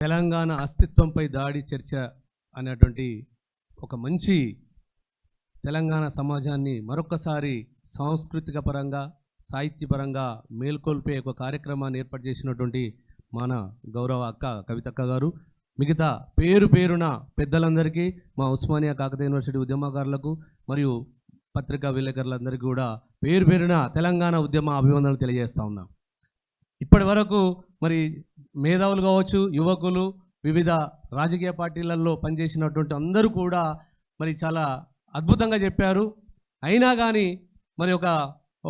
తెలంగాణ అస్తిత్వంపై దాడి చర్చ అనేటువంటి ఒక మంచి తెలంగాణ సమాజాన్ని మరొకసారి సాంస్కృతిక పరంగా సాహిత్యపరంగా మేల్కొల్పే ఒక కార్యక్రమాన్ని ఏర్పాటు చేసినటువంటి మన గౌరవ అక్క కవితక్క గారు, మిగతా పేరు పేరున పెద్దలందరికీ, మా ఉస్మానియా కాకతీయ యూనివర్సిటీ ఉద్యమకారులకు మరియు పత్రికా విలేకరులందరికీ కూడా పేరు పేరున తెలంగాణ ఉద్యమ అభివందనలు తెలియజేస్తూ ఉన్నాం. ఇప్పటి వరకు మరి మేధావులు కావచ్చు, యువకులు, వివిధ రాజకీయ పార్టీలలో పనిచేసినటువంటి అందరూ కూడా మరి చాలా అద్భుతంగా చెప్పారు. అయినా కానీ మరి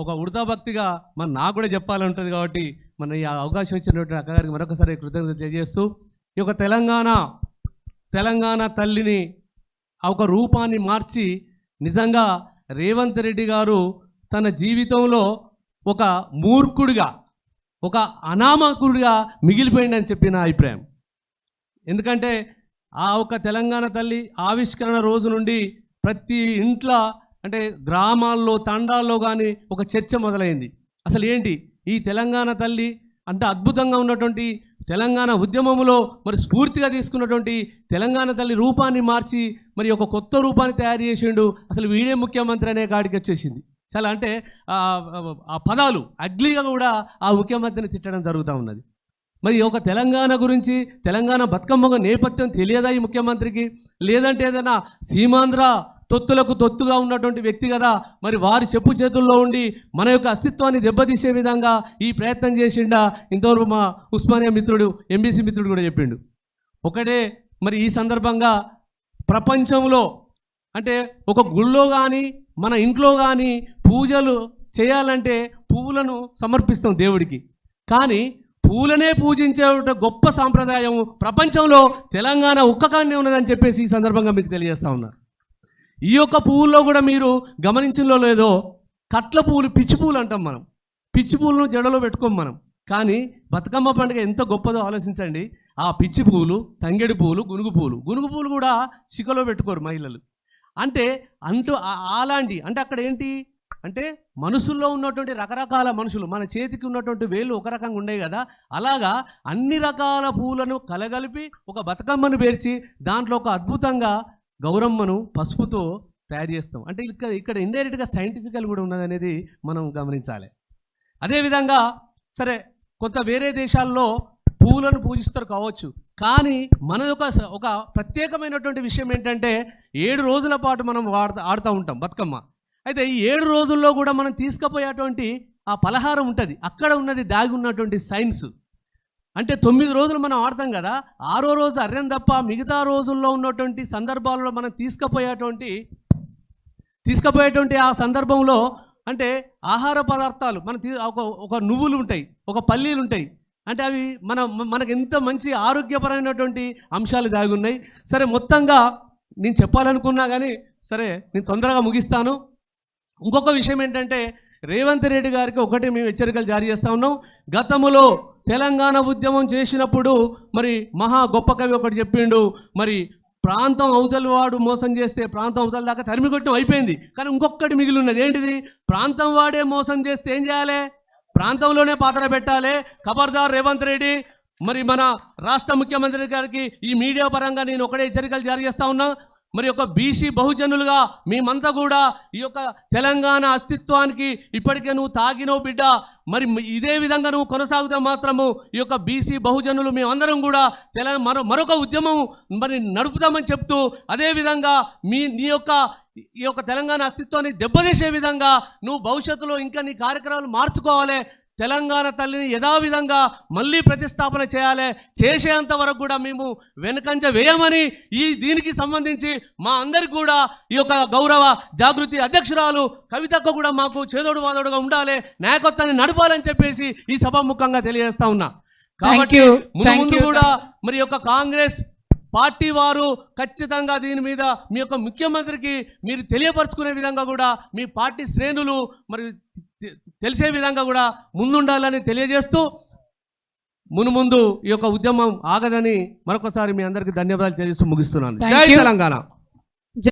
ఒక ఉడతా భక్తిగా మరి నాకు కూడా చెప్పాలంటుంది కాబట్టి మన ఈ అవకాశం ఇచ్చినటువంటి అక్కగారికి మరొకసారి కృతజ్ఞత తెలియజేస్తూ, ఈ యొక్క తెలంగాణ తల్లిని ఒక రూపాన్ని మార్చి నిజంగా రేవంత్ రెడ్డి గారు తన జీవితంలో ఒక మూర్ఖుడిగా, ఒక అనామకుడిగా మిగిలిపోయిందని చెప్పి నా అభిప్రాయం. ఎందుకంటే ఆ ఒక తెలంగాణ తల్లి ఆవిష్కరణ రోజు నుండి ప్రతి ఇంట్లో అంటే గ్రామాల్లో, తండాల్లో కానీ ఒక చర్చ మొదలైంది. అసలు ఏంటి ఈ తెలంగాణ తల్లి అంటే అద్భుతంగా ఉన్నటువంటి తెలంగాణ ఉద్యమంలో మరి స్ఫూర్తిగా తీసుకున్నటువంటి తెలంగాణ తల్లి రూపాన్ని మార్చి మరి ఒక కొత్త రూపాన్ని తయారు చేసిండు. అసలు వీడే ముఖ్యమంత్రి అనే కాడికి వచ్చేసింది. చాలా అంటే ఆ పదాలు అగ్లీగా కూడా ఆ ముఖ్యమంత్రిని తిట్టడం జరుగుతూ ఉన్నది. మరి ఒక తెలంగాణ గురించి, తెలంగాణ బతుకమ్మ నేపథ్యం తెలియదా ఈ ముఖ్యమంత్రికి? లేదంటే ఏదైనా సీమాంధ్ర తొత్తులకు తొత్తుగా ఉన్నటువంటి వ్యక్తి కదా, మరి వారి చెప్పు చేతుల్లో ఉండి మన యొక్క అస్తిత్వాన్ని దెబ్బతీసే విధంగా ఈ ప్రయత్నం చేసిండా? ఇంతవరకు మా ఉస్మానియా మిత్రుడు, ఎంబీసీ మిత్రుడు కూడా చెప్పిండు. ఒకటే మరి ఈ సందర్భంగా ప్రపంచంలో అంటే ఒక గుళ్ళో కానీ మన ఇంట్లో కానీ పూజలు చేయాలంటే పువ్వులను సమర్పిస్తాం దేవుడికి. కానీ పూలనే పూజించే గొప్ప సాంప్రదాయం ప్రపంచంలో తెలంగాణ ఒక్కకాన్నే ఉన్నదని చెప్పేసి ఈ సందర్భంగా మీకు తెలియజేస్తా ఉన్నా. ఈ యొక్క పువ్వుల్లో కూడా మీరు గమనించిందో లేదో, కట్ల పువ్వులు, పిచ్చి పువ్వులు అంటాం మనం. పిచ్చి పువ్వులను జడలో పెట్టుకోం మనం. కానీ బతుకమ్మ పండుగ ఎంత గొప్పదో ఆలోచించండి. ఆ పిచ్చి పువ్వులు, తంగేడు పువ్వులు, గునుగు పువ్వులు కూడా చికలో పెట్టుకోరు మహిళలు. అంటే అలాంటి అంటే అక్కడ ఏంటి అంటే మనుషుల్లో ఉన్నటువంటి రకరకాల మనుషులు, మన చేతికి ఉన్నటువంటి వేళ్ళు ఒక రకంగా ఉండేవి కదా, అలాగా అన్ని రకాల పూలను కలగలిపి ఒక బతుకమ్మను పేర్చి దాంట్లో ఒక అద్భుతంగా గౌరమ్మను పసుపుతో తయారు చేస్తాం. అంటే ఇక్కడ ఇండైరెక్ట్గా సైంటిఫికల్ కూడా ఉన్నదనేది మనం గమనించాలి. అదేవిధంగా సరే కొంత వేరే దేశాల్లో పూలను పూజిస్తారు కావచ్చు, కానీ మన ఒక ప్రత్యేకమైనటువంటి విషయం ఏంటంటే 7 రోజుల పాటు మనం ఆడుతూ ఉంటాం బతుకమ్మ. అయితే ఈ 7 రోజుల్లో కూడా మనం తీసుకుపోయేటువంటి ఆ పలహారం ఉంటుంది, అక్కడ ఉన్నది దాగి ఉన్నటువంటి సైన్స్. అంటే 9 రోజులు మనం ఆడతాం కదా, 6వ రోజు అర్రెం తప్ప మిగతా రోజుల్లో ఉన్నటువంటి సందర్భాలలో మనం తీసుకుపోయేటువంటి ఆ సందర్భంలో అంటే ఆహార పదార్థాలు మన ఒక నువ్వులు ఉంటాయి, ఒక పల్లీలు ఉంటాయి. అంటే అవి మనకు ఎంత మంచి ఆరోగ్యపరమైనటువంటి అంశాలు దాగి ఉన్నాయి. సరే మొత్తంగా నేను చెప్పాలనుకున్నా కానీ సరే నేను తొందరగా ముగిస్తాను. ఇంకొక విషయం ఏంటంటే రేవంత్ రెడ్డి గారికి ఒకటి మేము హెచ్చరికలు జారీ చేస్తూ ఉన్నాం. గతంలో తెలంగాణ ఉద్యమం చేసినప్పుడు మరి మహా గొప్ప కవి ఒకటి చెప్పిండు, మరి ప్రాంతం అవతల వాడు మోసం చేస్తే ప్రాంతం అవతల దాకా తరిమి కొట్టడం అయిపోయింది, కానీ ఇంకొకటి మిగిలి ఉన్నది. ఏంటిది? ప్రాంతం వాడే మోసం చేస్తే ఏం చేయాలి? ప్రాంతంలోనే పాత్ర పెట్టాలి. ఖబర్దార్ రేవంత్ రెడ్డి. మరి మన రాష్ట్ర ముఖ్యమంత్రి గారికి ఈ మీడియా పరంగా నేను ఒకటే హెచ్చరికలు జారీ చేస్తూ ఉన్నా. మరి ఒక బీసీ బహుజనులుగా మేమంతా కూడా ఈ యొక్క తెలంగాణ అస్తిత్వానికి ఇప్పటికే నువ్వు తాగినవు బిడ్డ, మరి ఇదే విధంగా నువ్వు కొనసాగుతా మాత్రము ఈ యొక్క బీసీ బహుజనులు మేమందరం కూడా మరొక ఉద్యమం మరి నడుపుతామని చెప్తూ, అదేవిధంగా ఈ యొక్క తెలంగాణ అస్తిత్వాన్ని దెబ్బతీసే విధంగా నువ్వు భవిష్యత్తులో ఇంకా నీ కార్యక్రమాలు మార్చుకోవాలి. తెలంగాణ తల్లిని యథావిధంగా మళ్ళీ ప్రతిష్టాపన చేయాలి. చేసేంత వరకు కూడా మేము వెనుకంజ వేయమని దీనికి సంబంధించి మా అందరికి కూడా ఈ యొక్క గౌరవ జాగృతి అధ్యక్షురాలు కవితకు కూడా మాకు చేదోడు వాదోడుగా ఉండాలి, నాయకత్వాన్ని నడపాలని చెప్పేసి ఈ సభాముఖంగా తెలియజేస్తా ఉన్నా. కాబట్టి ముందు కూడా మరి యొక్క కాంగ్రెస్ పార్టీ వారు ఖచ్చితంగా దీని మీద మీ యొక్క ముఖ్యమంత్రికి మీరు తెలియపరచుకునే విధంగా కూడా మీ పార్టీ శ్రేణులు మరి తెలిసే విధంగా కూడా ముందుండాలని తెలియజేస్తూ ముందు ఈ యొక్క ఉద్యమం ఆగదని మరొకసారి మీ అందరికీ ధన్యవాదాలు తెలియజేస్తూ ముగిస్తున్నాను. జై తెలంగాణ.